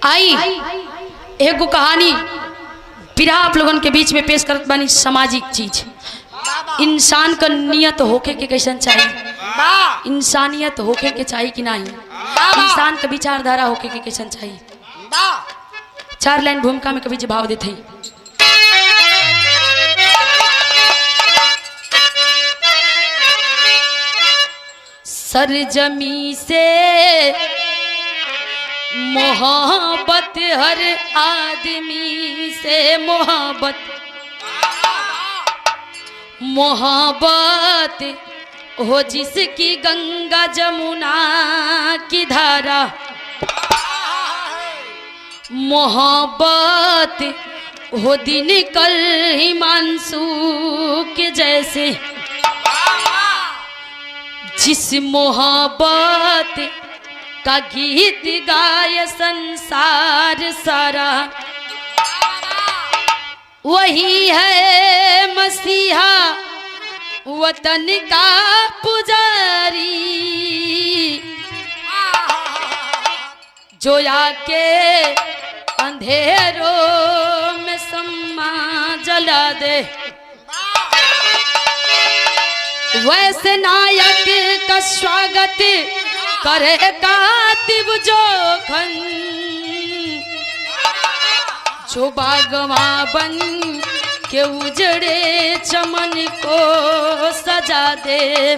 आई एगो कहानी बिरहा आप लोगन के बीच में पेश करत बानी। सामाजिक चीज इंसान का नियत होके के कैसन चाहिए, इंसानियत होके के चाहिए कि नहीं, इंसान का विचारधारा होके के कैसन चाहिए। 4 लाइन भूमिका में कभी जवाब देते हैं। सरजमी से मोहब्बत, हर आदमी से मोहब्बत, मोहब्बत हो जिसकी गंगा जमुना की धारा, मोहब्बत हो दिन कल हिमांशु के जैसे, जिस मोहब्बत का गीत गाय संसार सारा, वही है मसीहा वतन का पुजारी, जो आके अंधेरों में सम्मा जला दे। वैसे नायक का स्वागत करे कातिब जोखन, जो बागवा बन के उजड़े चमन को सजा दे।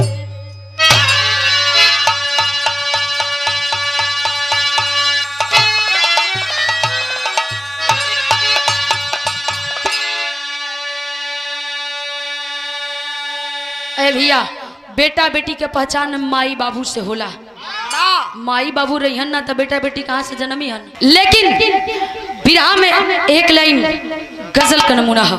भैया बेटा बेटी के पहचान माई बाबू से होला। माई बाबू रही ना तो बेटा बेटी कहाँ से जन्मी हन। लेकिन बिरहा में एक लाइन गजल का नमूना है।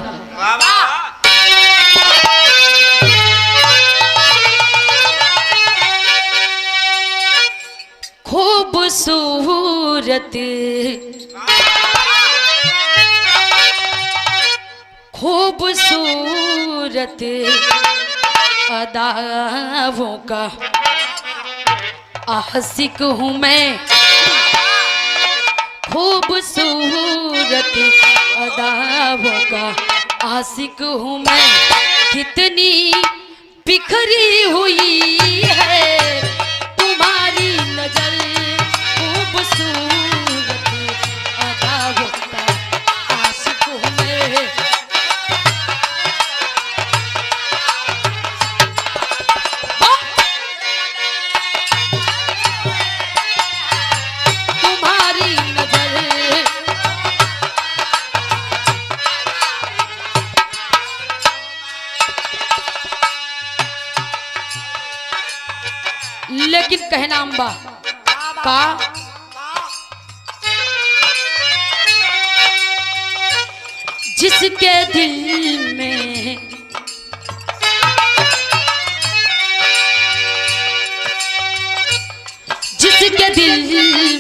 खूबसूरत खूबसूरत अदाओं का आशिक हूँ मैं, खूबसूरत अदाओं का आशिक हूँ मैं। कितनी बिखरी हुई है तुम्हारी नजर, खूबसूरत अदाओं का आशिक हूँ मैं। लेकिन कहना अम्बा का जिसके दिल में जिसके दिल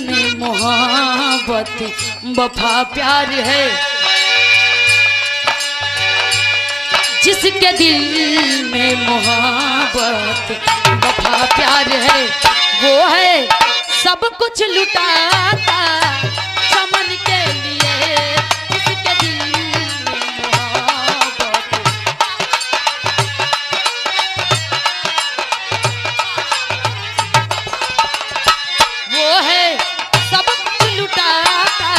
में मोहब्बत वफा प्यार है, जिसके दिल में मोहब्बत वफा प्यार है, वो है सब कुछ लुटाता चमन के लिए। जिसके दिल में मोहब्बत, वो है सब कुछ लुटाता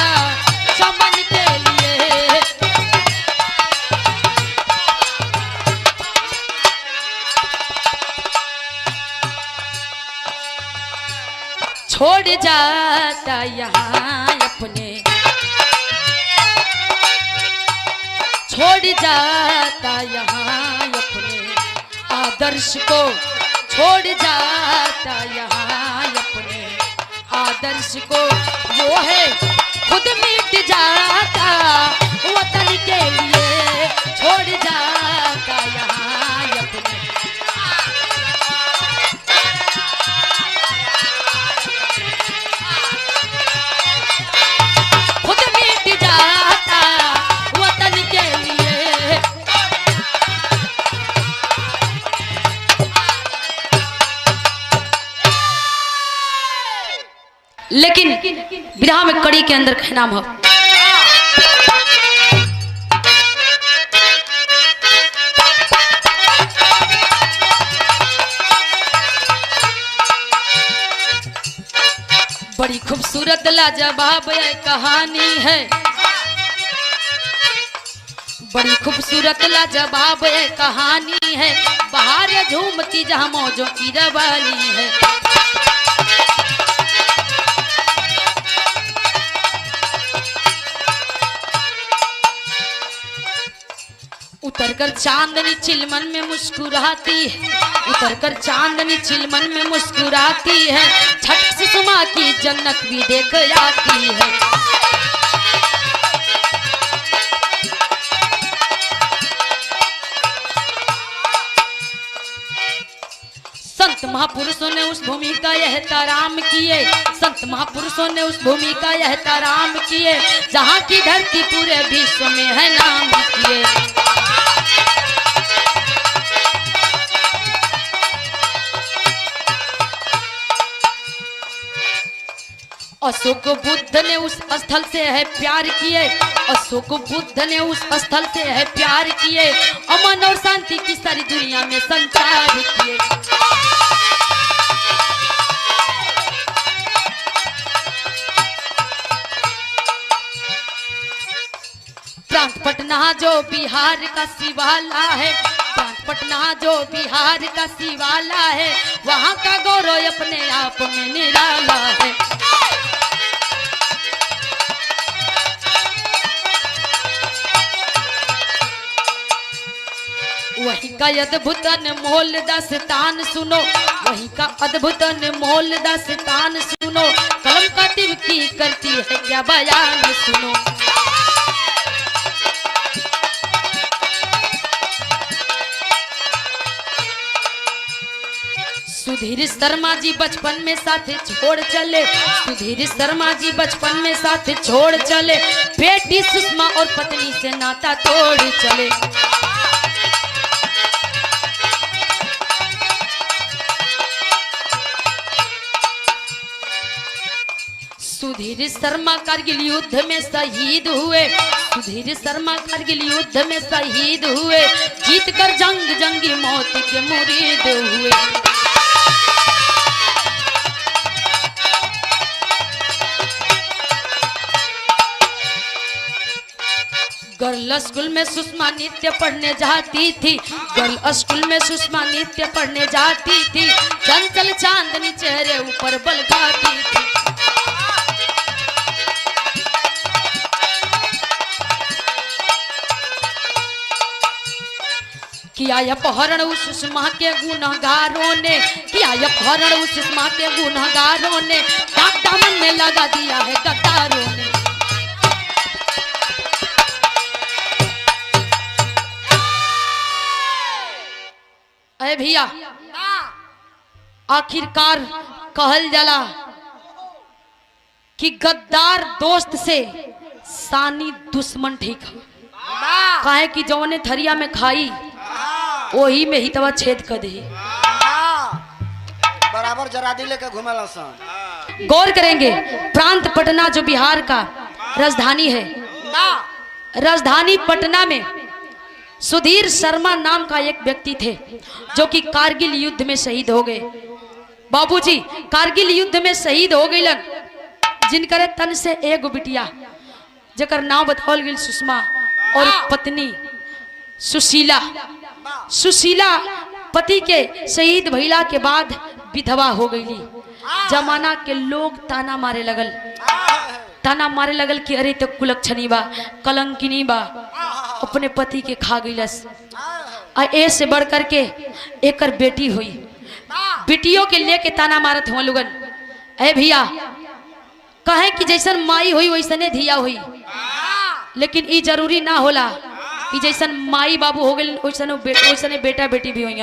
चमन के लिए। छोड़ जाता यहाँ अपने, छोड़ जाता यहाँ अपने आदर्श को, छोड़ जाता यहाँ अपने आदर्श को। वो है खुद मिट जाता वतन के लिए, छोड़ जाता यहाँ अपने। लेकिन विरह में कड़ी के अंदर कहना हो। बड़ी खूबसूरत लाजवाब ये कहानी है, बड़ी खूबसूरत लाजवाब ये कहानी है, बाहर झूमती जहाँ मौजों की रवानी है। उतरकर चांदनी चिलमन में मुस्कुराती है, उतरकर चांदनी चिलमन में मुस्कुराती है, छठ सुषमा की जन्नत भी देख जाती है। संत महापुरुषों ने उस भूमि का एहतराम किए, संत महापुरुषों ने उस भूमि का एहतराम किए, जहाँ की धरती पूरे विश्व में है नाम किए। अशोक बुद्ध ने उस स्थल से है प्यार किए, अशोक बुद्ध ने उस स्थल से है प्यार किए, अमन और शांति की सारी दुनिया में संचार किए। प्रांत पटना जो बिहार का शिवाला है, प्रांत पटना जो बिहार का शिवाला है, वहाँ का गौरव अपने आप में निराला है। वही का अद्भुत अनमोल दास्तान सुनो, वही का अद्भुत अनमोल दास्तान सुनो, कलम कातिब की करती है क्या बयान सुनो। सुधीर शर्मा जी बचपन में साथ छोड़ चले, सुधीर शर्मा जी बचपन में साथ छोड़ चले, बेटी सुषमा और पत्नी से नाता तोड़ चले। सुधीर शर्मा कारगिल युद्ध में शहीद हुए, सुधीर शर्मा कारगिल युद्ध में शहीद हुए, जीत कर जंग जंगी मौत के मुरीद हुए। गर्ल स्कूल में सुषमा नित्य पढ़ने जाती थी, गर्ल स्कूल में सुषमा नित्य पढ़ने जाती थी, चंचल चांदनी चेहरे ऊपर बल खाती थी। किया अपहरण उस सुषमा के गुनहगारों ने, किया अपहरण उस सुषमा के गुनहगारों ने, दाग दामन में लगा दिया है गद्दारों ने। अरे भैया आखिरकार कहल जाला कि गद्दार दोस्त से सानी दुश्मन ठीक है, काहे कि जौने थरिया में खाई वही में ही तवा छेद कर दे, बराबर जरा दिले के घुमेला सन। गौर करेंगे प्रांत पटना जो बिहार का राजधानी है, राजधानी पटना में सुधीर शर्मा नाम का एक व्यक्ति थे जो कि कारगिल युद्ध में शहीद हो गए। बाबूजी कारगिल युद्ध में शहीद हो गए, जिनकर तन से एगो बिटिया जकर नाम बताओल गई सुषमा और पत्नी सुशीला। सुशीला पति के शहीद भइला के बाद विधवा हो गई। जमाना के लोग ताना मारे लगल, ताना मारे लगल कि अरे तो कुलक्षणी बा, कलंकिनी बा, अपने पति के खा गईलस। ए से बढ़ करके एकर बेटी हुई, बेटियों के लेके ताना मारत हुआ लोगन। ए भैया कहे कि जैसन माई हुई वैसने धिया हुई, लेकिन ई जरूरी ना होला कि जैसन माई बाबू हो गए वैसने बेटा बेटी भी हुई।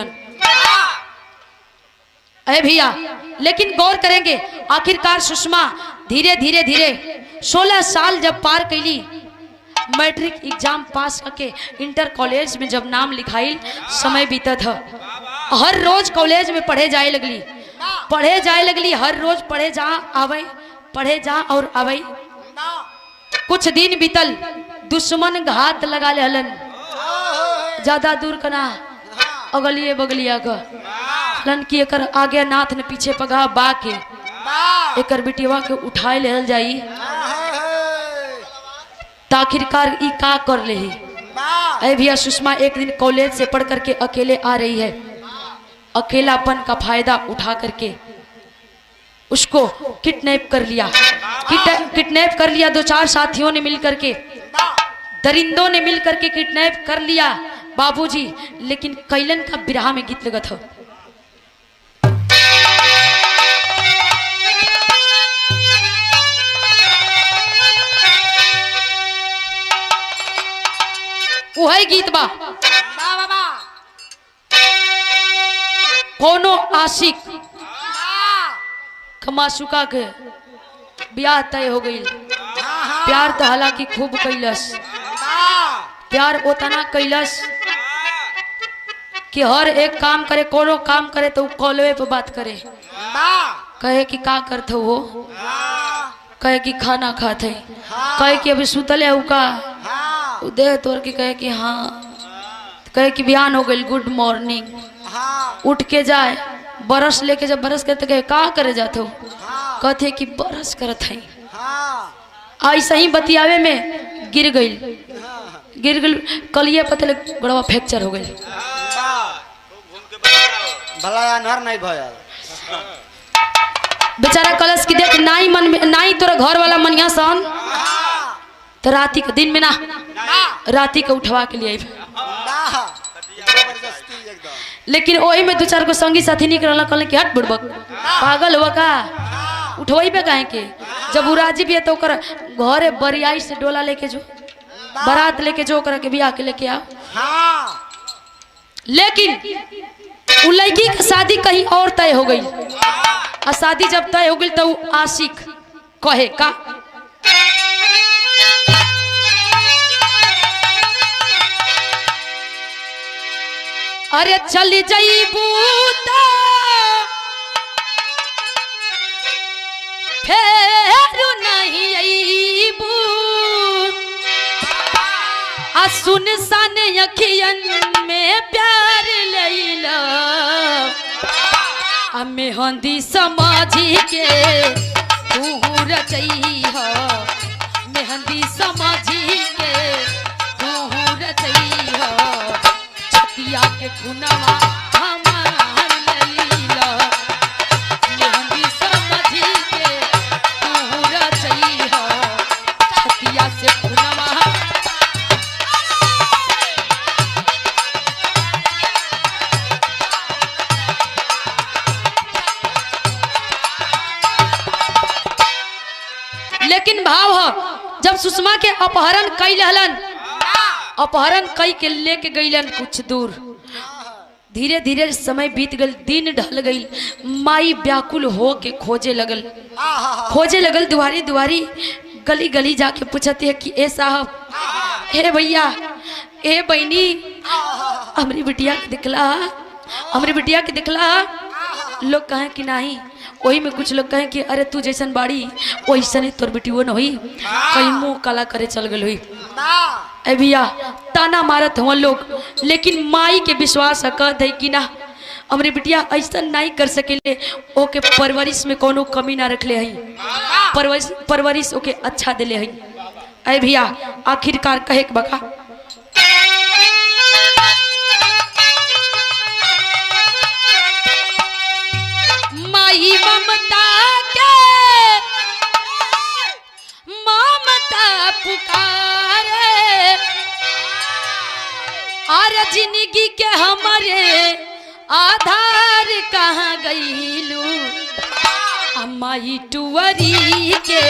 अरे भैया लेकिन गौर करेंगे आखिरकार सुषमा धीरे धीरे धीरे 16 साल जब पार कैली, मैट्रिक एग्जाम पास करके इंटर कॉलेज में जब नाम लिखाई, समय बीता था। हर रोज कॉलेज में पढ़े जाए लगली, पढ़े जाए लगली, हर रोज पढ़े जा आवे पढ़े जा और अबई। कुछ दिन बीतल, दुश्मन घात लगा ले हलन, ज्यादा दूर कना अगलिए बगलिया का हलन की एकर आगे नाथ ने पीछे पगा बा के एकर बिटिया के उठाए ले जाई। आखिरकार ई का कर ले अरे भैया सुषमा एक दिन कॉलेज से पढ़ करके अकेले आ रही है। अकेलापन का फायदा उठा करके उसको किडनैप कर लिया। किडनैप कर लिया, 2-4 साथियों ने मिल करके, दरिंदों ने मिल करके किडनैप कर लिया बाबूजी। लेकिन कैलन का बिरहा में गीत लगत हो। वही गीत बा, कोनो आशिक कमासुका के ब्याह तय हो गई। प्यार तो हालांकि खूब कैलस, प्यार उतना कैलस कि हर एक काम करे, कोनो काम करे तो कॉलवे पे बात करे। कहे कि का करते हो, कहे कि खाना खाते, कहे कि अभी सुतले हो का देह तोड़ के, कहे कि हाँ, कहे कि बिहान हो गई गुड मॉर्निंग, उठ के जाए बरस लेके, जब बरस करते कहे का करे जाते हो, कहते कि बरस करत है। ऐसा ही बतियावे में गिर गई कलिए पतले गड़वा फ्रैक्चर हो गई। भला अनहर नहीं भयल बेचारा कलश की देख नाई मन में नाई तोरा घर वाला मनिया सन तो राती के दिन में ना राती के उठवा के लिए। लेकिन वही में 2-4 को संगी साथी निकल कहले कि हट बुड़बक पागल हुआ का उठवाई पे काहे के, जब वो राजी भी है तो ओकर घरे बरियाई से डोला लेके जो बारात लेके जो ओकरा के बियाह के लेके आओ। लेकिन उ लड़की की शादी कहीं और तय हो गई, और शादी जब तय हो गई तो आशिक कहे का, अरे चली जाइबू तो फेर नहीं आईबू, आ सुनसान अखियन में प्यार लैला, आ मेहंदी समझी के तू रचैहा, मेहंदी समझी के तू रचैहा, छतिया के खुनवा हमार लैला, मेहंदी समझी के तू रचैहा, छतिया से खुनवा। लेकिन भाव हो जब सुषमा के अपहरण कैल हलन, अपहरण कई के लेके गईलन कुछ दूर, धीरे धीरे समय बीत गल, दिन ढल गई, माई व्याकुल हो के खोजे लगल दुआरी दुआरी गली गली जाके पूछते है कि ए साहब, हे भैया, ए बहनी, हमारी बिटिया के दिखला, हमारी बिटिया के दिखला। लोग कहें कि नहीं, वही में कुछ लोग कहें कि अरे तू जैसन बाड़ी वैसन ही तोर बेटी वो न हुई, कहीं मुँह काला करे चल गई हुई। ए भैया ताना मारत हुआ लोग, लेकिन माई के विश्वास कहते है कि ना हमारी बिटिया ऐसा नहीं कर सकेले, ओके परवरिश में कोनो कमी ना रखले हैं, परवरिश ओके अच्छा दिले हैं। ए भैया आखिरकार कहे के बका, माई ममता के ममता पुकारे, और जिंदगी के हमारे आधार कहाँ गईलू, माई टुवरी के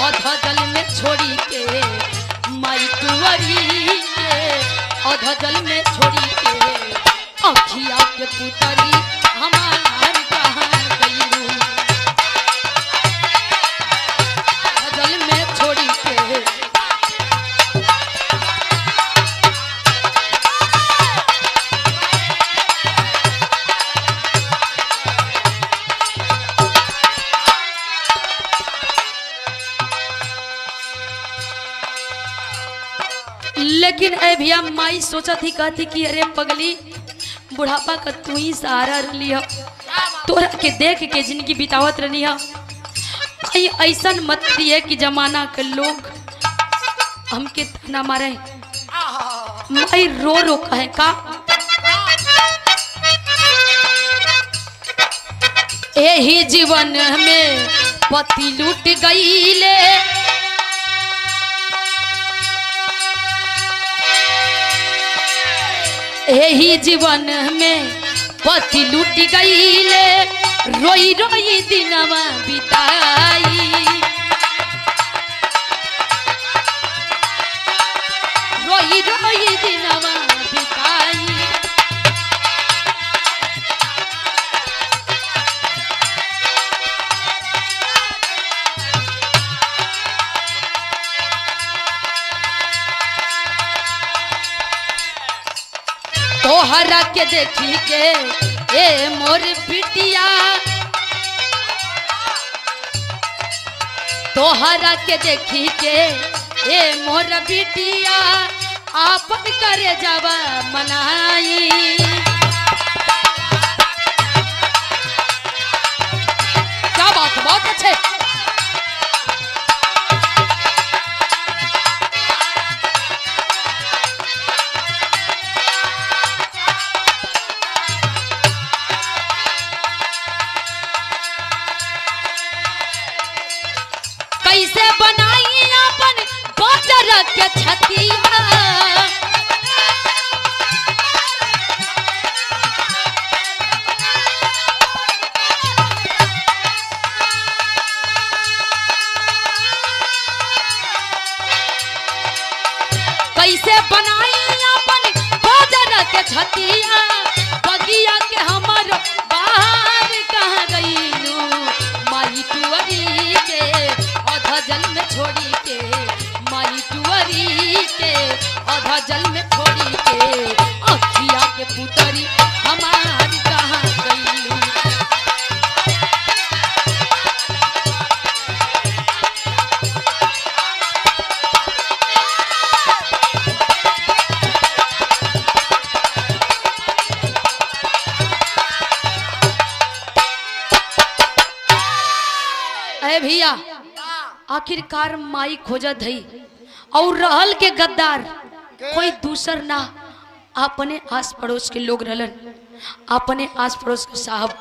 अधजल में छोड़ी के, माई टुवरी के अधजल में छोड़ी के, अखिया के पुतरी हमार कहाँ गईलू, अधजल में छोड़ी के। ए भैया माई सोचा थी कहती कि अरे पगली बुढ़ापा का तू ही सहारा लिया तोरा के देख के जिंदगी बितावत रही है ऐसा मत दिए कि जमाना के लोग हमके ताना मारे माई रो रो कहे का यही जीवन में पति लूट गईले यही जीवन में पति लूट गईले रोई रोई दिनवा बिताई रोई रोई दिनवा बिताई तोहरा के देखी के ए मोर बिटिया तोहरा के देखी के ए मोर बिटिया आपन करे जावा मनाई क्या बात बहुत अच्छे कैसे बनाई अपन बाजार के छतिया कैसे बनाई अपन बाजार के छतिया बगिया के हमर बाहर कहाँ गईलू माई टुअरी के आधा जल में छोड़ी के माई टुअरी के आधा जल में छोड़ी के अखिया के पुतरी हमार कहाँ गईलू अरे भैया आखिरकार माई खोजत है और रहल के गद्दार कोई दूसर ना अपने आस पड़ोस के लोग रहलन अपने आस पड़ोस के साहब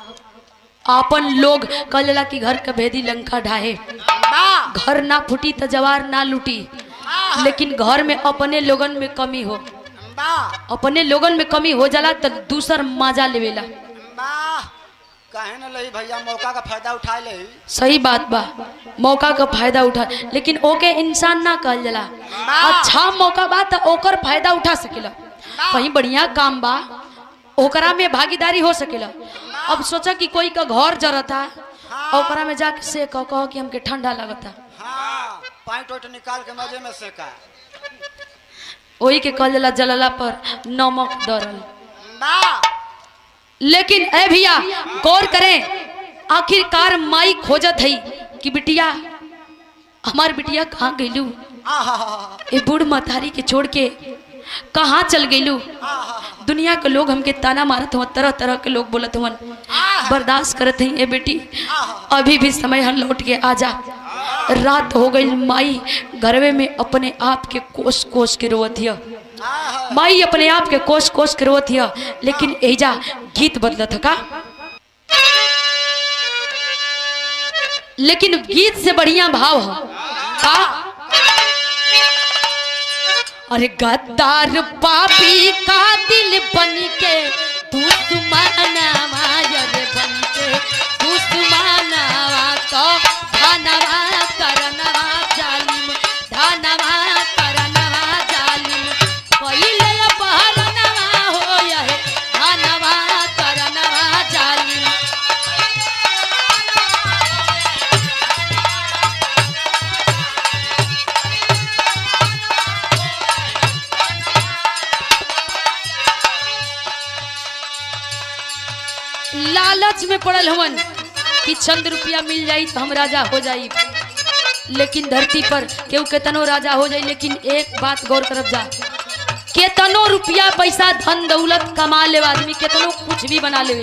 अपन लोग कहला कि घर के भेदी लंका ढाहे घर ना फूटी तो जवार ना लूटी लेकिन घर में अपने लोगन में कमी हो अपने लोगन में कमी हो जाला तो दूसर मजा लेवेला कहे न लही भैया मौका का फायदा उठा ले सही बात बा मौका का फायदा उठा लेकिन ओके इंसान ना कहल जाला अच्छा मौका बा तो ओकर फायदा उठा सकेला कहीं बढ़िया काम बा ओकरा में भागीदारी हो सकेला अब सोचा कि कोई का घर जरता ओकरा में जाके से कहो कि हमके ठंडा लगता हाँ पानी टोट निकाल के मजे में सेका वही के कहल जाला जलला पर नमक दरल लेकिन ए भैया गौर करें आखिरकार माई खोजत है कि बिटिया हमार बिटिया कहाँ गईलू ए बूढ़ मतारी के छोड़ के कहाँ चल गईलू दुनिया के लोग हमके ताना मारत हुआ तरह तरह के लोग बोलत हुआ बर्दाश्त करत हैं ए बेटी अभी भी समय हन लौट के आजा रात हो गई माई घरवे में अपने आप के कोस कोस के रोवत हिया माई अपने आप के कोस कोस के रोवत हिया लेकिन एजा गीत बदलत का लेकिन गीत से बढ़िया भाव है का अरे गद्दार पापी का दिल बन के दुश्मनवा रे बन के दुश्मनवा तो धनवा करनवा जालिम धनवा करनवा जालिम पहिले अपहरणवा होय है धनवा करनवा जालिम लालच में पड़ल हवन कि चंद रुपया मिल जाई तो हम राजा हो जाई लेकिन धरती पर केहू केतनो राजा हो जाई लेकिन एक बात गौर करब जा केतनो रुपया पैसा धन दौलत कमा ले आदमी, केतनो कुछ भी बना ले,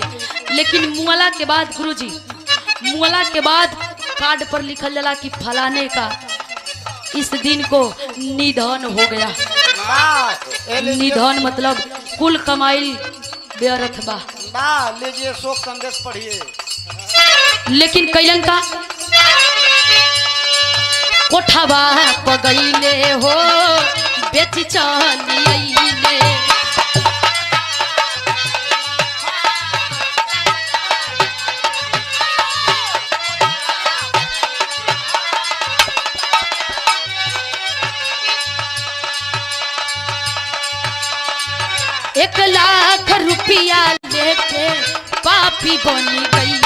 लेकिन मुआला के बाद गुरुजी, मुआला के बाद कार्ड पर लिखल जाला कि फलाने का इस दिन को निधन हो गया। निधन मतलब कुल कमाई व्यर्थ बा। लीजिए शोक संदेश पढ़िए। लेकिन कैलन का कोठाबा पगैले हो बेच चलिए। एक लाख रुपया लेके पापी बन गई।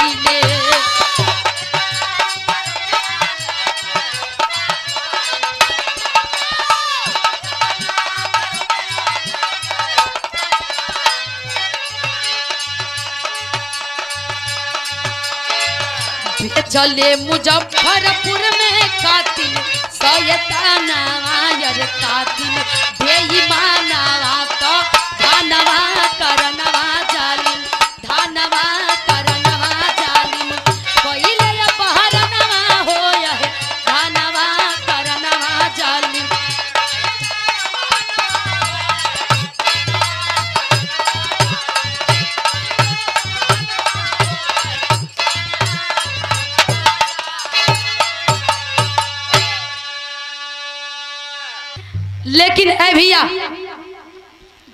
चले मुजफ्फरपुर में कातिल सैतानवा यार कातिल बेईमानवा तो धानवा करनवा जालिम, धानवा करनवा जालिम पहिले अपहरणवा होय है, धानवा करनवा जालिम। लेकिन ऐ भैया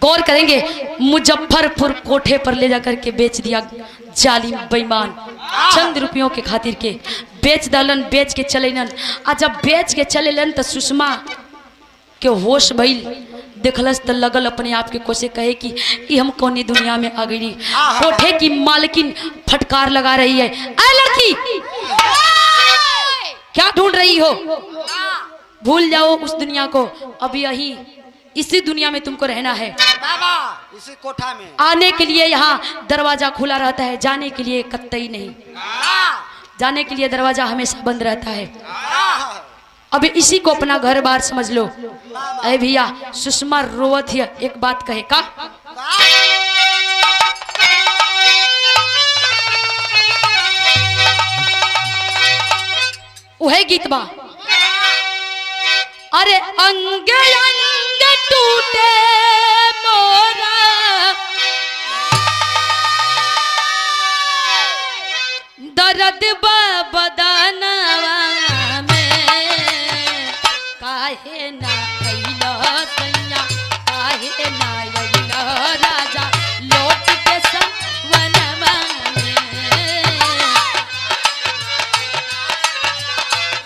गौर करेंगे, मुजफ्फरपुर कोठे पर ले जाकर के बेच दिया जालिम बेईमान, चंद रुपयों के खातिर के बेच दलन, बेच के चलेलन। आ जब बेच के चलेलन तो सुषमा के होश भइल, देखलस तो लगल अपने आप के कोसे कहे कि ये हम कौनी दुनिया में आ गई। कोठे की मालकिन फटकार लगा रही है, ऐ लड़की क्या ढूंढ रही हो, भूल जाओ उस दुनिया को, अब यही इसी दुनिया में तुमको रहना है। इसी कोठा में आने के लिए यहाँ दरवाजा खुला रहता है, जाने के लिए कतई नहीं, जाने के लिए दरवाजा हमेशा बंद रहता है। अब इसी को अपना घर बार समझ लो। अरे भैया सुषमा रोवत है, एक बात कहे का वह गीत बा, अरे अंग अंग टूटे मोरा दर्द बदनवा में, काहे ना अइला सैया, काहे ना अइला राजा लौट के सवनवा में,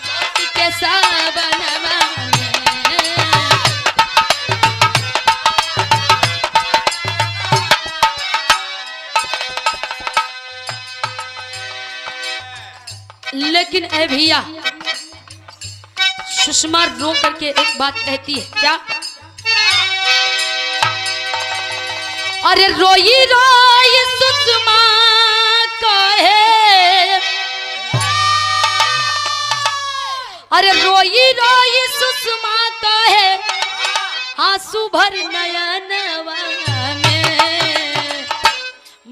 लौट के सवनवा। लेकिन ऐ भैया सुषमा रो करके एक बात कहती है, क्या? अरे रोई रोई सुषमा कहे, अरे रोई रोई सुषमा कहे आंसू भर नयनवा में,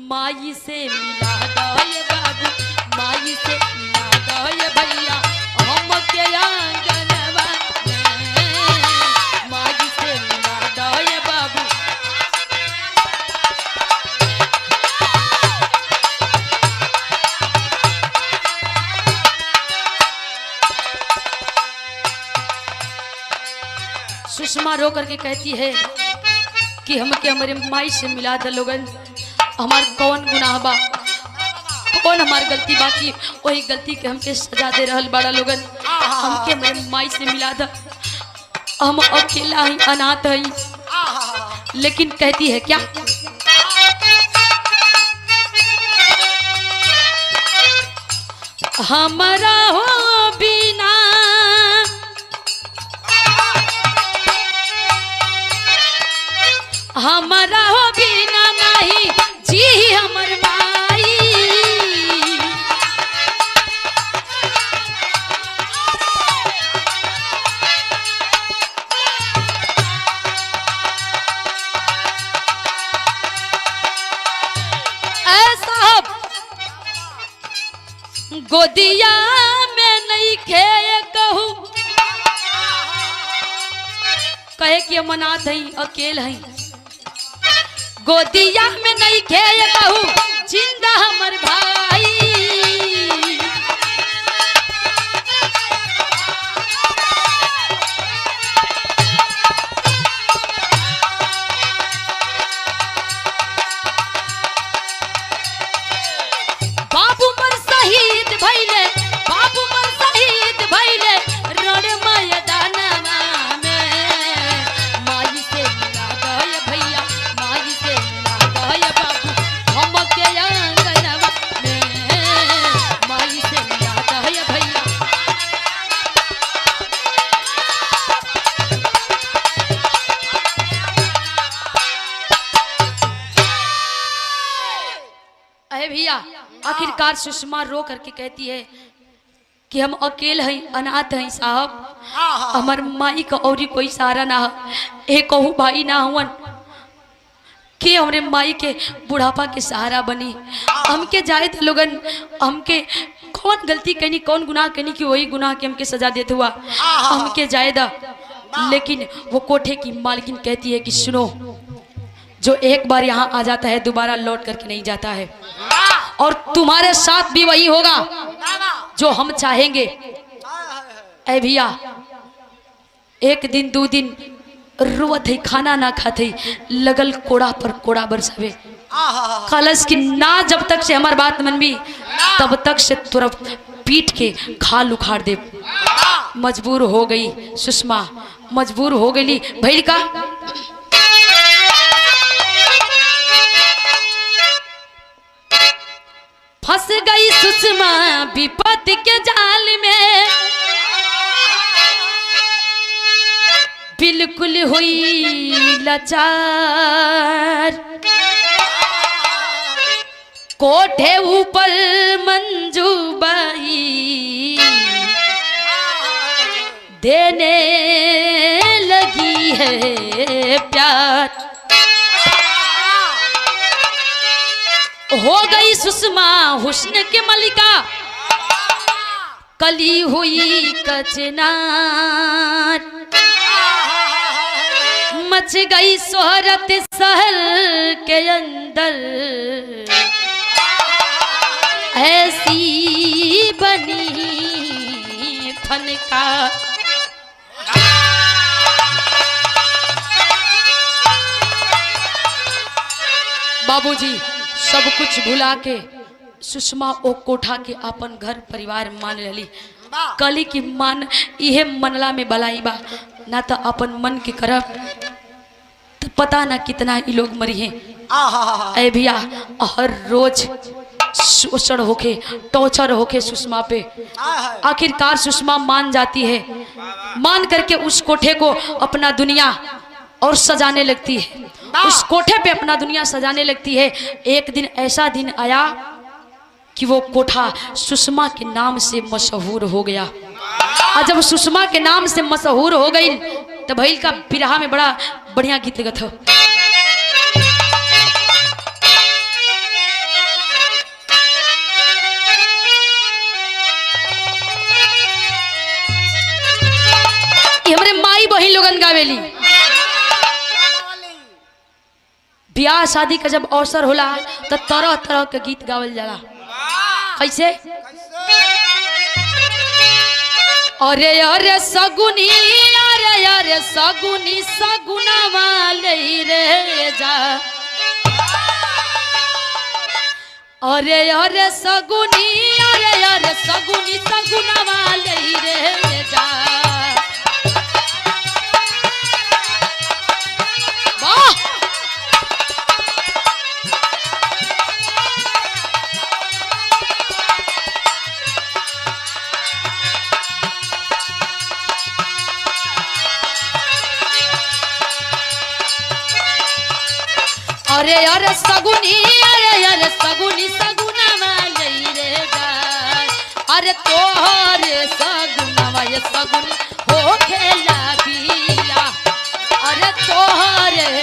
माई से मिला दे बाबू, माई से मिला दे भैया हम के आंगनवा में, माई से मिला दे बाबू। सुषमा रो करके कहती है कि हमके हमारे माई से मिला दे लोगन, हमार कौन गुनाह बा, कौन हमार गलती बाकी, वही गलती के हमके सजा दे रहल बड़ा लोगन, हमके हमारे माई से मिला दे, हम अकेला ही अनाथ हई। लेकिन कहती है क्या, हमारा हो बिना हमारा हो बिना नहीं जी हमर माई, गोदिया में नहीं खे कहूँ कहे कि मनात है अकेल है गोदिया में नहीं खे कहूँ जिंदा हमर भाई बाबू मर शहीद भइले बाबू मर शहीद भइले रण मैदानवा में माई से मिला गए भैया माई से मिला गए बाबू हमके आंगनवा में माई से मिला गए भैया अरे भैया आखिरकार सुषमा रो करके कहती है कि हम अकेले हैं अनाथ हैं साहब हमार माई का और कोई सहारा ना है कहूँ भाई ना हुवन कि हमरे माई के बुढ़ापा के सहारा बनी हमके जाए थे लोगन हमके कौन गलती करनी कौन गुनाह करनी कि वही गुनाह के हमके सजा देते हुआ हमके जाए दा लेकिन वो कोठे की मालकिन कहती है कि सुनो जो एक बार यहाँ आ जाता है दोबारा लौट करके नहीं जाता है और तुम्हारे साथ भी वही होगा जो हम चाहेंगे। ऐ भैया एक दिन दो दिन रोवत है खाना ना खाते लगल कोड़ा पर कोड़ा बरसावे कलश की ना जब तक से हमार बात मनबी तब तक से तुरंत पीट के खाल उखाड़ दे। मजबूर हो गई सुषमा मजबूर हो गई भैल का फंस गई सुषमा विपद के जाल में बिल्कुल हुई लाचार कोठे ऊपर मंजू बाई देने लगी है प्यार हो गई सुषमा हुस्न के मलिका कली हुई कचनार मच गई शोहरत शहर के अंदर ऐसी बनी फनकार बाबूजी सब कुछ भुला के सुषमा ओ कोठा के अपन घर परिवार मान रही कली की मान इहे मनला में बलाई बा ना तो अपन मन के करब तो पता ना कितना ही लोग मरी हैं। ऐ भैया हर रोज शोषण होके टॉर्चर होके सुषमा पे आखिरकार सुषमा मान जाती है मान करके उस कोठे को अपना दुनिया और सजाने लगती है उस कोठे पे अपना दुनिया सजाने लगती है। एक दिन ऐसा दिन आया कि वो कोठा सुषमा के नाम से मशहूर हो गया और जब सुषमा के नाम से मशहूर हो गई तो भैल का बिरहा में बड़ा बढ़िया गीत गत हो। हमारे माई बहन लोगन गावेली ब्याह शादी का जब अवसर होला तो तरह तरह के गीत गावल जाला कैसे अरे अरे सगुनी अरे सगुनी सगुना वाले रे जा अरे सगुनी अरे सगुनी सगुना वाले रे जा अरे सगुनी अरे सगुनी सगुना वाले रे गाय अरे तोहरे सगुना ये सगुन हो खेला बीला अरे तोहरे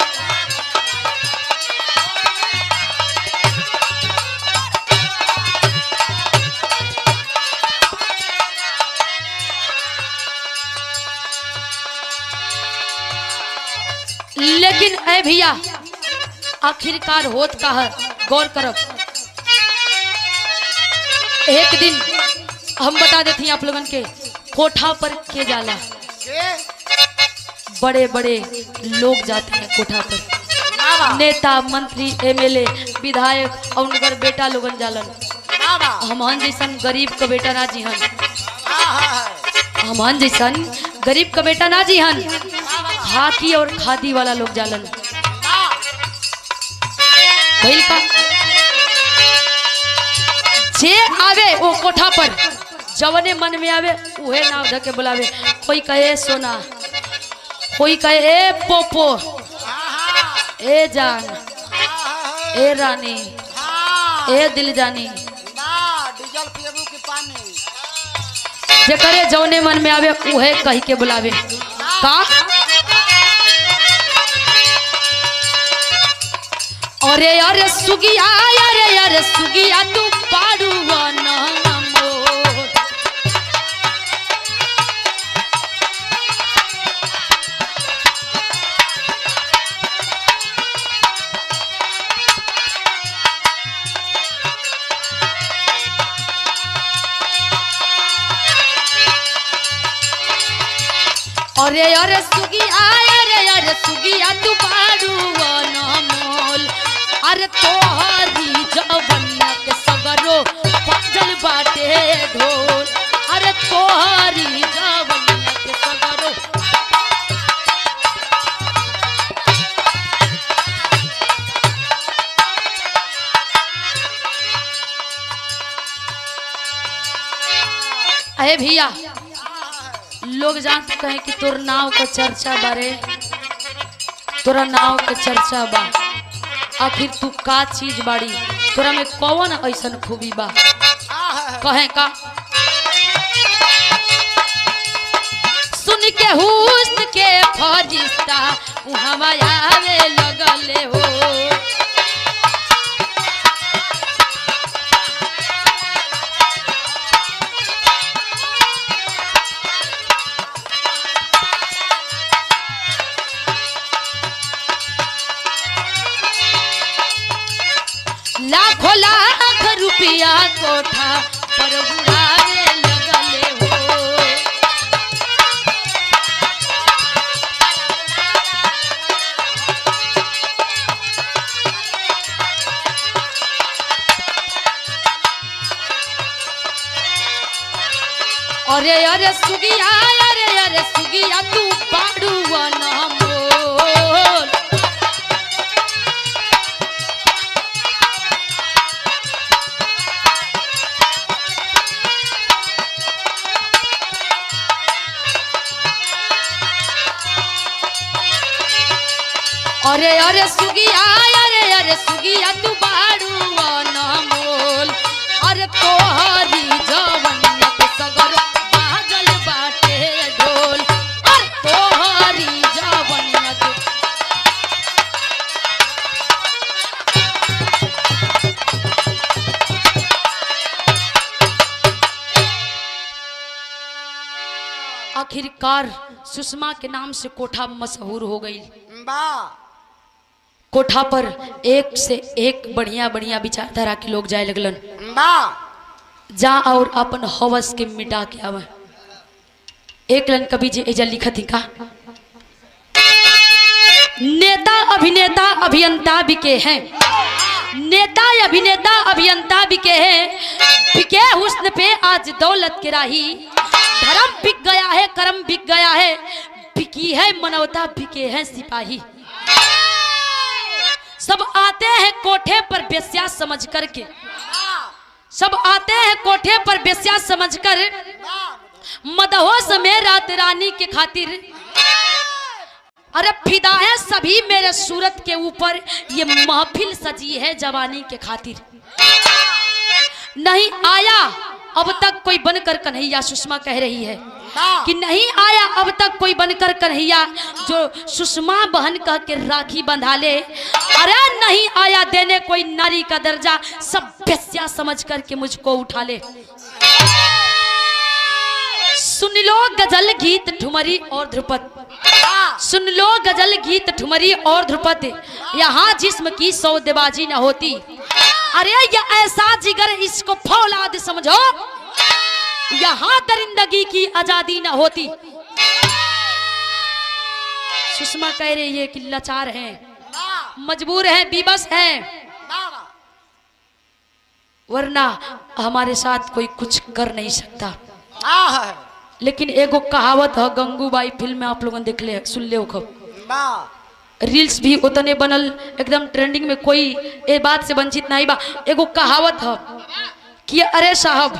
भैया आखिरकार होत का है गौर करब। एक दिन हम बता देती आप लोगन के कोठा पर के जाला, बड़े बड़े लोग जाते हैं कोठा पर, नेता मंत्री एमएलए विधायक और उनकर बेटा लोगन जालन। हमन जैसन गरीब का बेटा ना जी हन, हमन जैसन गरीब का बेटा ना जी हन, खाकी और खादी वाला लोग जालन। भइल का जे आवे वो कोठा पर जवने मन में आवे उहे नाव धके बुलावे। कोई कहे सोना, कोई कहे ए पोपो, ए जान, ए रानी, ए दिल जानी, डीजल पियबू की पानी। जे करे जवने मन में आवे उहे कही के बुलावे। का अरे अरे सुगिया, अरे अरे सुगिया तू पाड़ुआ नमो। अरे अरे सुगिया, अरे सुगिया तू पाड़ुआ नमोल। अरे तोहरी जवनिया के सगरो बाजल बाटे ढोल। अरे तोहरी जवनिया के सगरो। अरे भैया लोग जानते कहें कि तोर नाव का चर्चा बारे, तोरा नाव के चर्चा बा, आखिर तू का चीज बाड़ी, तोरा में कौन ऐसन खूबी बा? कहे का सुन के हुस्न के फरिश्ता उहवा आवे लगले हो। लाखों लाख रुपया कोठा पर उड़ावे लगले हो। अरे अरे सुगिया, अरे सुगिया तू पाड़ुआ नमोल। अरे अरे सुगिया, अरे सुगिया तू बाड़ुआ नमोल। अरे तोहरी जवनिया के सगर बाजल बाटे ढोल। अरे तोहरी जवनिया के आखिरकार सुषमा के नाम से कोठा मशहूर हो गई। कोठा पर एक से एक बढ़िया बढ़िया विचारधारा के लोग जाए लगलन। जा और अपन हवस के मिटा के आवे। एक लन कवि जी एजा लिखत ही का नेता अभिनेता अभियंता बिके हैं, नेता अभिनेता अभियंता बिके हैं। बिके हुस्न पे आज दौलत के राही, धर्म बिक गया है कर्म बिक गया है। बिकी है मानवता बिके हैं सिपाही। सब आते हैं कोठे पर बेस्या समझ करके, सब आते हैं कोठे पर बेस्या समझकर। मदहोश में रात रानी के खातिर। अरे फिदा है सभी मेरे सूरत के ऊपर, ये महफिल सजी है जवानी के खातिर। नहीं आया अब तक कोई बनकर कन्हैया, सुषमा कह रही है कि नहीं आया अब तक कोई बनकर कन्हैया जो सुषमा बहन कह के राखी बंधा ले। अरे नहीं आया देने कोई नारी का दर्जा, सब बेस्या समझ करके मुझको उठा ले। सुन लो गजल गीत ठुमरी और ध्रुपद, सुन लो गजल गीत ठुमरी और ध्रुपद, यहाँ जिस्म की सौदेबाजी न होती। अरे ये ऐसा जिगर इसको फौलाद समझो, यहाँ दरिंदगी की आजादी न होती। सुषमा कह रही है कि लाचार हैं, मजबूर हैं, विवश हैं, वरना हमारे साथ कोई कुछ कर नहीं सकता। लेकिन एगो कहावत है, गंगूबाई फिल्म में आप लोगों ने देख ले, सुन ले खब, रील्स भी उतने बनल एकदम ट्रेंडिंग में, कोई ए बात से वंचित नहीं बा। एगो कहावत है कि अरे साहब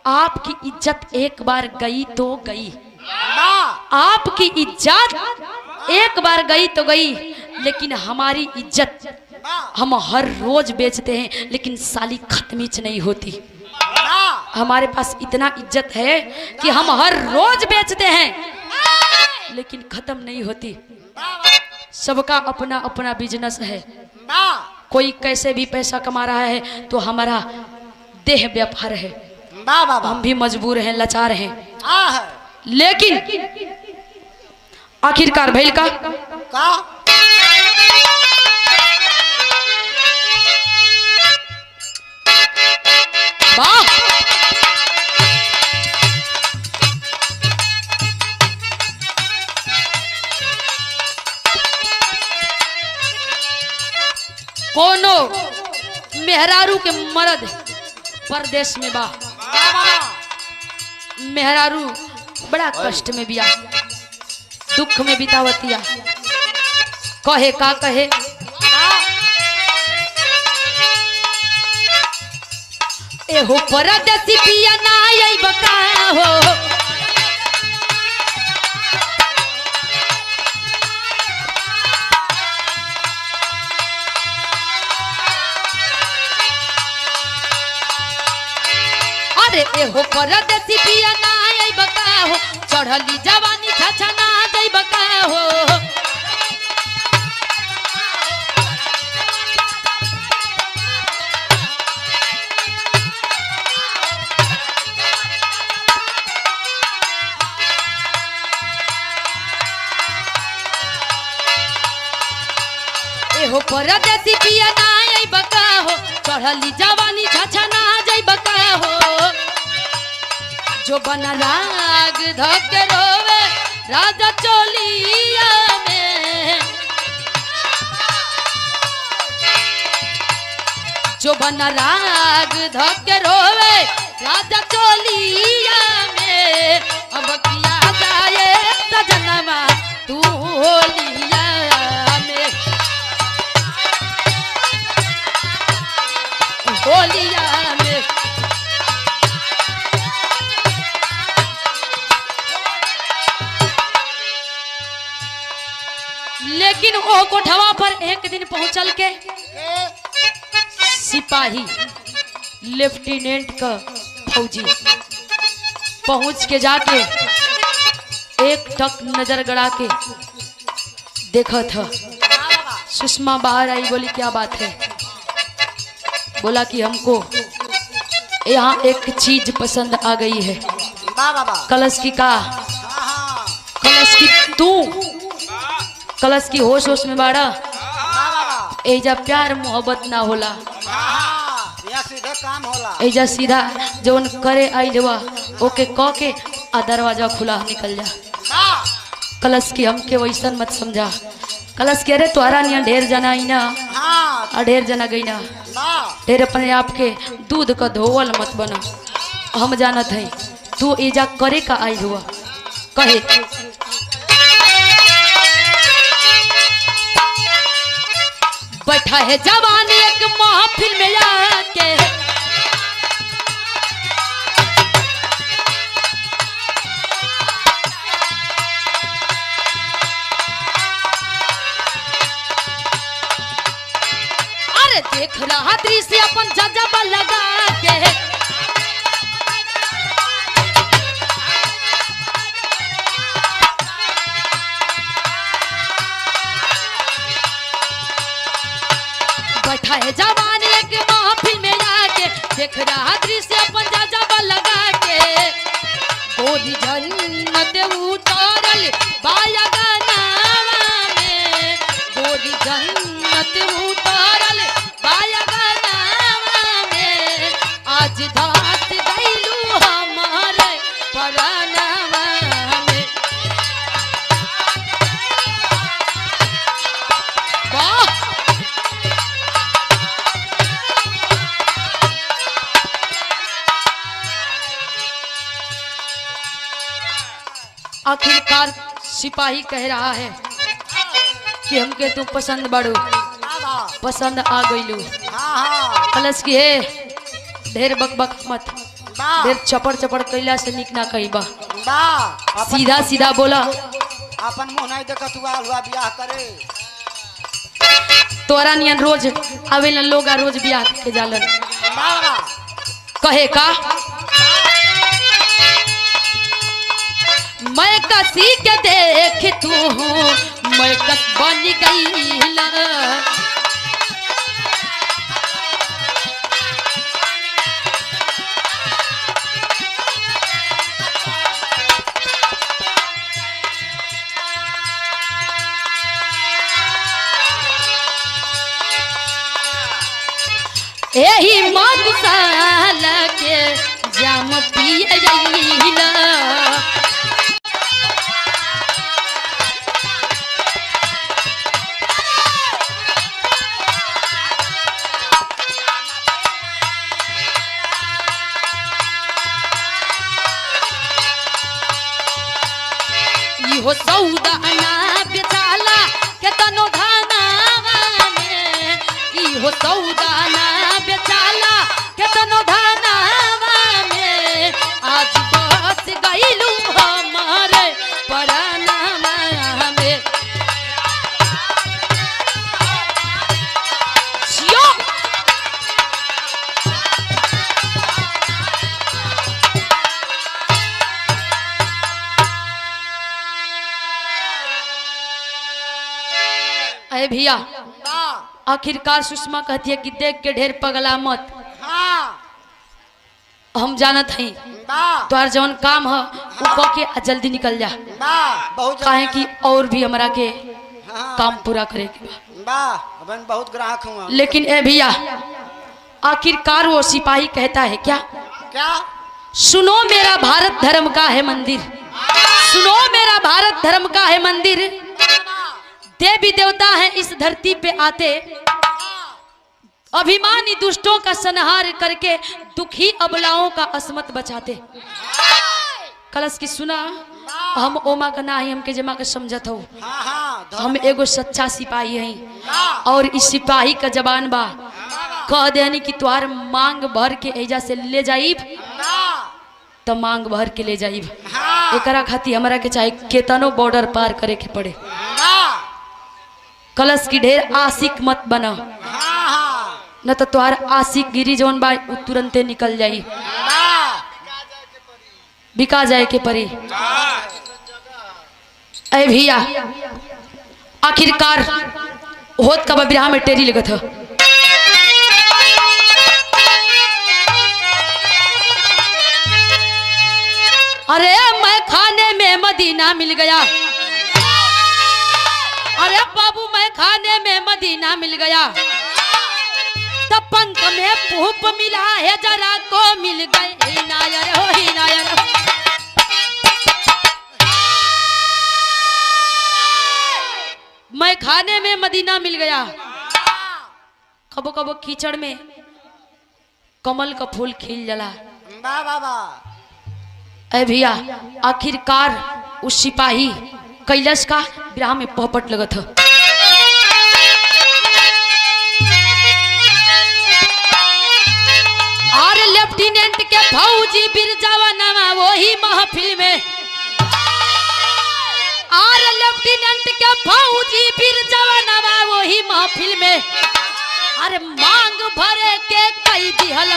आपकी इज्जत एक बार गई तो गई, आपकी इज्जत एक बार गई तो गई, लेकिन हमारी इज्जत हम हर रोज बेचते हैं, लेकिन साली खत्मीच नहीं होती। हमारे पास इतना इज्जत है कि हम हर रोज बेचते हैं, लेकिन खत्म नहीं होती। सबका अपना अपना बिजनेस है, कोई कैसे भी पैसा कमा रहा है, तो हमारा देह व्यापार है। हम भी मजबूर हैं, लाचार हैं, लेकिन आखिरकार भैल का वाह। कोनो मेहरारू के मर्द परदेश में बा, मेहरारू बड़ा कष्ट में बिया, दुख में बितावतिया, कहे का कहे, एहो परदेसी पिया ना आई बका हो, अरे एहो परदेसी पिया ना आई बका हो, चढ़ली जवानी छछा ना जाई बका हो, एहो परदेसी पिया ना आई बका हो, चढ़ली जवानी छछा ना जाई बका हो, जो बना राग धक रोवे राजा चोलिया में, जो बना राग धक रोवे राजा चोलिया में, अब किया जाए सजनमा तू होलिया में, होलिया में। लेकिन वो कोठवा पर एक दिन पहुंचल के सिपाही लेफ्टिनेंट का फौजी पहुंच के जाके एक टक नजर गड़ा के देखा था। सुषमा बाहर आई, बोली क्या बात है? बोला कि हमको यहाँ एक चीज पसंद आ गई है। कलश की का? कलश की तू कलश की होश होश में बाड़ा, एजा प्यार मोहब्बत ना होला, सीधे काम होला, एजा सीधा जौन करे आई देवा ओके कह के आ दरवाजा खुला निकल जा। कलश की हमके वैसन मत समझा। कलश के अरे तोहरा नियन ढेर जना आई ना, ढेर जना गई ना, ढेर अपने आप के दूध का धोवल मत बना। हम जानत है तू एजा करे का आई हुआ। कहे बैठा है जवान एक महफिल में आके, अरे देख रहा दृश्य अपन जजबा लगा के, बैठा है जवान एक महफिल में आके, देख रहा दृश्य अपन जजबा लगा के, गोली जन्नत उतारल बाया गाना आज दास गईलू हमारे परानवा में। वाह आखिरकार सिपाही कह रहा है कि हमके तू पसंद बड़ो, पसंद आ गईलू। कलश की है ढेर बकबक मत, ढेर चपड़ चपड़ कैला से निक ना कही बा, सीधा सीधा बोला। अपन मुंह नहीं देखा तू आलवा ब्याह करे। तोरा नियन रोज आवेलन लोग रोज ब्याह के जालन। कहे का मैं कसी के देख तू मैं कस बन गई। यही मधुशाला के जाम पिए गईला। इहो सौदा ना बेचाला के तनो धानावा में। इहो सौदा ना बेचाला के तनो धानावा में। आज बस गईलू हमारे परानवा में। अरे भैया आखिरकार सुषमा कहती है कि देख के ढेर पगला मत। हम जानत हई तोहर जवन काम है वो कह के आ जल्दी निकल जा। काहे कि और भी हमरा के काम पूरा करे के बा। बहुत ग्राहक हूँ। लेकिन ए भैया आखिरकार वो सिपाही कहता है क्या क्या? सुनो मेरा भारत धर्म का है मंदिर, सुनो मेरा भारत धर्म का है मंदिर। देवी देवता हैं इस धरती पे आते, अभिमानी दुष्टों का संहार करके दुखी अबलाओं का अस्मत बचाते। कलश की सुना हम ओमा का ना ही हमके जमा के समझत हो। हम एगो सच्चा सिपाही हैं और इस सिपाही का जबान बा कह देनी कि तुहार मांग भर के एजा से ले जाइब तो मांग भर के ले जाइब। एकरा खातिर हमरा के चाहे केतनो बॉर्डर पार करे के पड़े। कलश की ढेर आशिक मत बना न तो तुहार आशिक गिरी जौन बा तुरंते निकल जाई, बिका जाए के परी। अरे भैया आखिरकार होत का बिरहा में टेरी लगत है। अरे मैं खाने में मदीना मिल गया, अरे बाबू मैं खाने में मदीना मिल गया। तब पंख में पुप मिला है जरा को मिल गए ही नायर हो ही नायर। मैं खाने में मदीना मिल गया। कबो कबो कीचड़ में कमल का फूल खिल जला। अरे भैया आखिरकार उस सिपाही कैलाश का विराह में पोपट लगत है। और लेफ्टिनेंट के फौजी बिरजावा नामा वही महफिल में। और लेफ्टिनेंट के फौजी बिरजावा नामा वही महफिल में। अरे मांग भरे के कई दिहल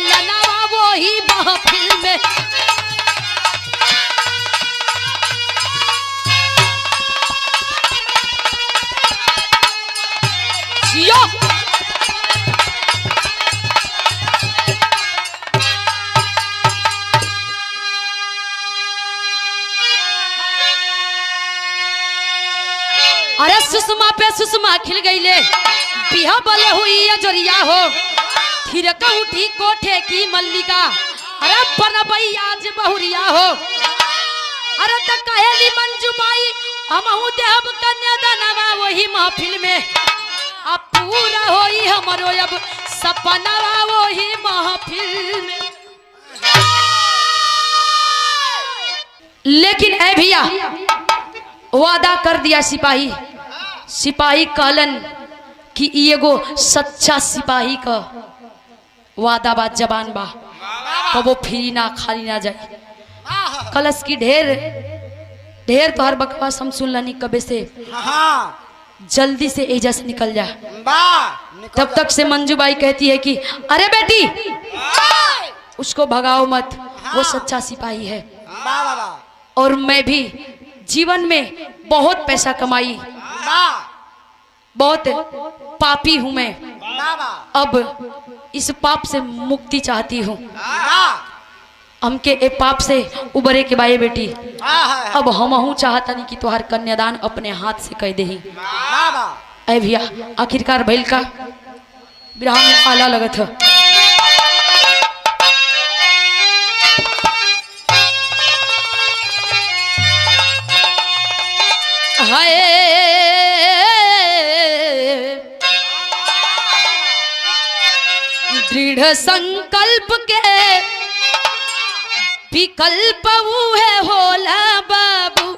लनावा वही महफिल में। अरे सुषमा पे सुषमा खिल गई ले बिहा बले हुई है जोरिया हो। थिरक उठी कोठे की मल्लिका, अरे बनबई आज बहुरिया हो। अरे त कहेली मंजू बाई हमहू देहब कन्यादानवा वही महफिल में, अब पूरा होई हमरो अब सपनावा वही महफिल में। लेकिन ए भैया वादा कर दिया सिपाही। सिपाही कहलन कि एगो सच्चा सिपाही का वादा बा, जबान बा, कबो फिरी ना खाली ना जाए। कलश की ढेर ढेर तो हर बकवास हम सुन लनी कबे से, जल्दी से एजा से निकल जा। तब तक से मंजूबाई कहती है कि अरे बेटी उसको भगाओ मत, वो सच्चा सिपाही है। और मैं भी जीवन में बहुत पैसा कमाई, बहुत पापी हूं मैं, अब इस पाप से मुक्ति चाहती हूँ। हमके ए पाप से उबरे के बाए बेटी, अब हमहू चाहता नहीं कि तुहार कन्यादान अपने हाथ से कह दही। ऐ भैया आखिरकार भैल का विराह में आला लगत है। हाय दृढ़ संकल्प के विकल्प है होला बाबू,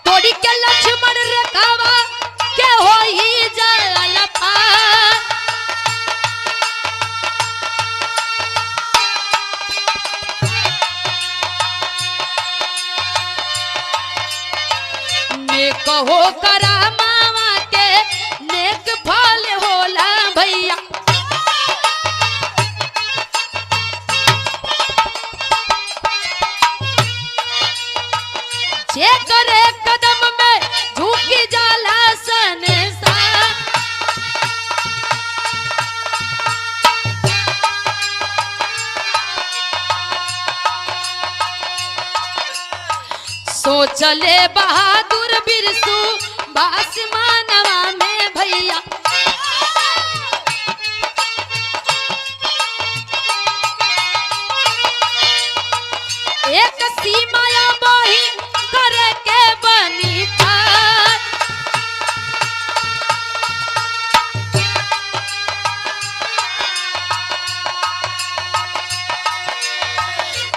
तोड़ी के लक्ष्मण रेखावा के होई जल पार। कहो करा मामा के नेक फल होला भैया, जे करे कदम में झुकी जाला संसार। सोचले बहादुर बिरसू बासमानवा में भैया, एक सीमाया बही करे के बनी पार।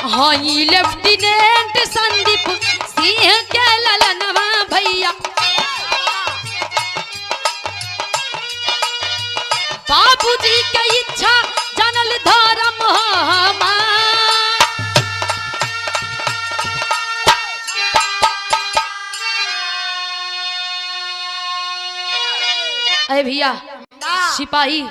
हाँ लेफ्टिनेंट संदीप सिंह के ललनवा भैया, बाबूजी के इच्छा जानल धर्म हमार। अरे भैया सिपाही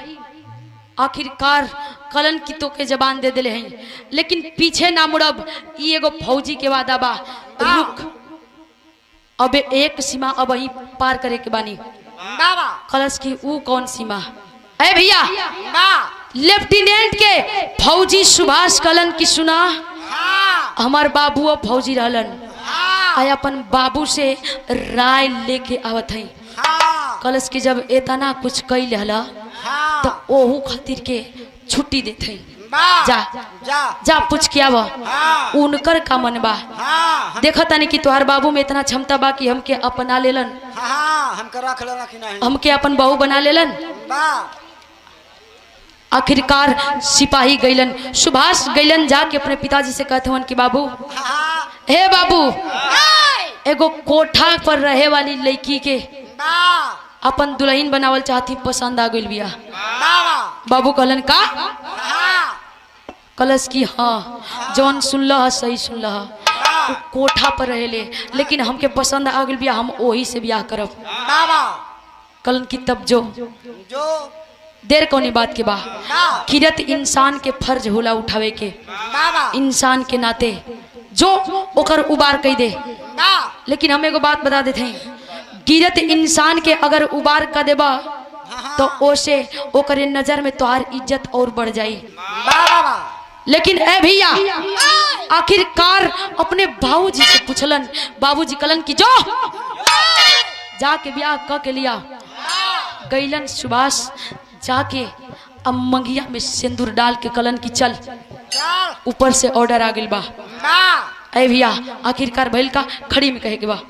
आखिरकार कलंकितों के जबान दे दिले हैं, लेकिन पीछे ना मुड़ब। ई एगो फौजी के वादा बा, रुक अब एक सीमा अब ही पार करे के बानी। कलश की ऊ कौन सीमा? अरे भैया लेफ्टिनेंट के फौजी सुभाष कलन की सुना, हमार बाबू फौजी रहलन, आय अपन बाबू से राय लेके आवत है। कलश की जब इतना कुछ कई लहला तो ओहू खातिर के छुट्टी देते हैं। जा जा जा पूछ के आवा उनकर का मन बा। देखा तानी कि तुहार बाबू में इतना क्षमता बा कि हमके अपना लेलन, हमके अपन बहू बना लेलन। आखिरकार सिपाही गईलन, सुभाष गईलन, जाके अपने पिताजी से कहते हैं कि बाबू हे बाबू एगो कोठा पर रहे वाली लड़की के अपन दुल्हन बनावल चाहती, पसंद आ गई बिया। बाबू कहलन का? कलश की हाँ जौन सुनल सही सुनल, कोठा पर रहेले लेकिन हमके पसंद आ गई बिया, हम वही से ब्याह करब। कलन की तब जो देर कौनी बात के बा, किरत इंसान के फर्ज होला उठावे के, इंसान के नाते जो ओकर उबार कई दे। लेकिन हम एगो बात बता देते हैं, गिरत इंसान के अगर उबार कर देबा तो ओसे ओकरे नजर में तोहार इज्जत और बढ़ जाई। लेकिन ए भैया आखिरकार अपने बाबूजी से पूछलन, बाबूजी कलन की जो जाके ब्याह क के लिया गैलन सुभाष जाके अब मंगिया में सिंदूर डाल के कलन की चल ऊपर से ऑर्डर आ गइल बा अरे भैया आखिरकार भइल का खड़ी में कहे के बा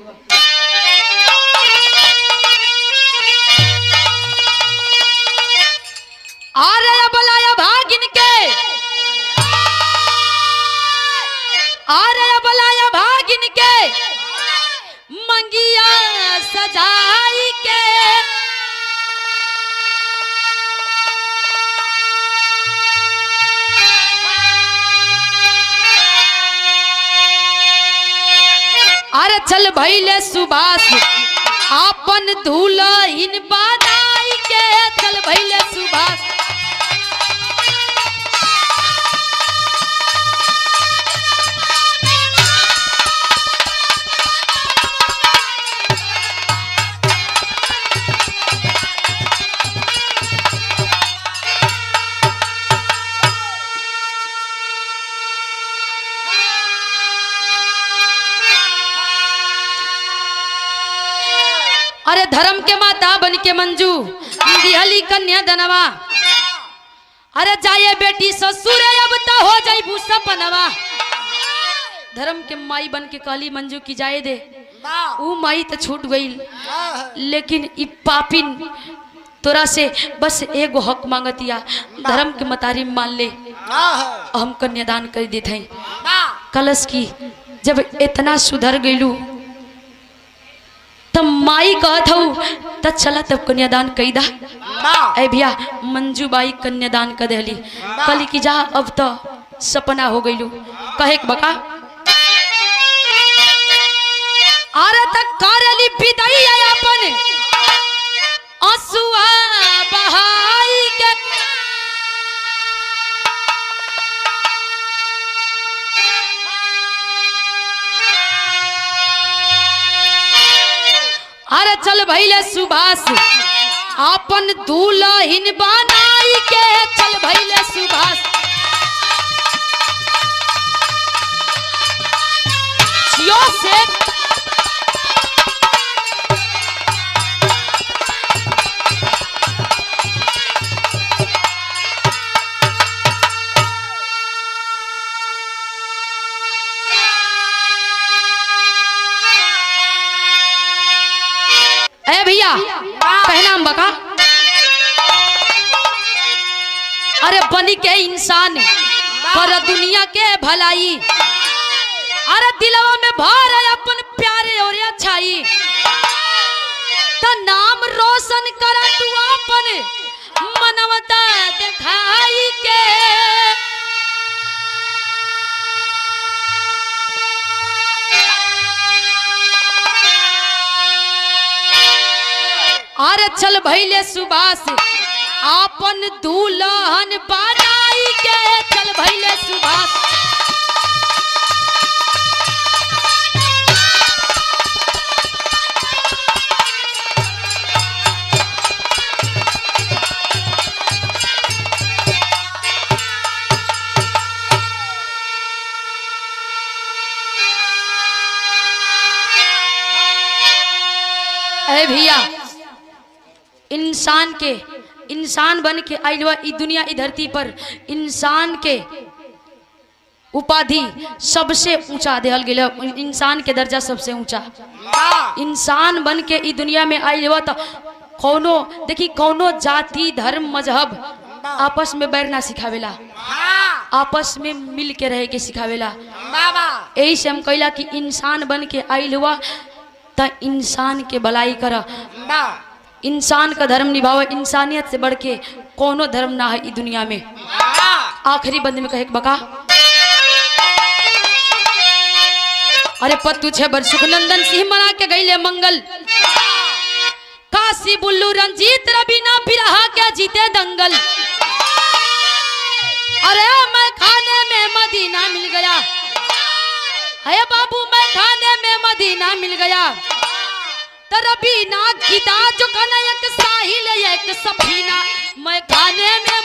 आ रहा बलाया भागिन के आ रहा बलाया भागिन के मंगिया सजाई के अरे चल भैले सुभाष आपन दुल्हन बनाई के चल भैले सुभाष अरे धर्म के माता बन के मंजू दिहली कन्या दनवा अरे जाए बेटी ससुर अब तो हो जाई भूसा पनवा धर्म के माई बन के कहली मंजू की जाए दे ऊ माई तो छूट गई लेकिन इ पापिन तोरा से बस एगो हक मांगतिया धर्म के मतारी मान ले हम कन्यादान कर देते हैं कलश की जब इतना सुधर गईलू तब माई कहत हूँ तब चला तब कन्यादान कई दा ए भैया मंजू बाई कन्यादान कर दिली कली की जा अब तो सपना हो गईलू कहे बका अरे तक करली विदाई अपन आंसुआ बहाई के अरे चल भैले सुभाष आपन दुल्हन बनाई के चल भैले सुभाष जियो से भैया पहनाम बका अरे बनी के इंसान पर दुनिया के भलाई अरे दिलवा में भर अपन प्यारे और अच्छाई तो नाम रोशन करा तू अपन मनवता दिखाई के अरे चल भैले सुभाष आपन दुल्हन बनाई के चल भैले सुभाष ए भैया इंसान बन के आइल ई दुनिया ई धरती पर इंसान के उपाधि सबसे ऊंचा देहल गेल इंसान के दर्जा सबसे ऊंचा इंसान बन के ई दुनिया में आइल तो कौनो देखी कौनो जाति धर्म मजहब आपस में बैर ना सिखावेला आपस में मिल के रहे के सिखावेला यही से हम कहला कि इंसान बन के आइल हुआ तो इंसान के भलाई कर इंसान का धर्म निभाओ इंसानियत से बढ़ के कोनो धर्म ना है इस दुनिया में आखिरी बंद में कहे बका अरे पत्तू छे बर सुखनंदन सिंह मना के गईले मंगल काशी बुल्लू रंजीत रबीना बिरहा के जीते दंगल अरे मैं खाने में मदीना मिल गया है बाबू मैं खाने में मदीना मिल गया रबीना गीता जो कना एक साहिल एक सफीना मैं खाने में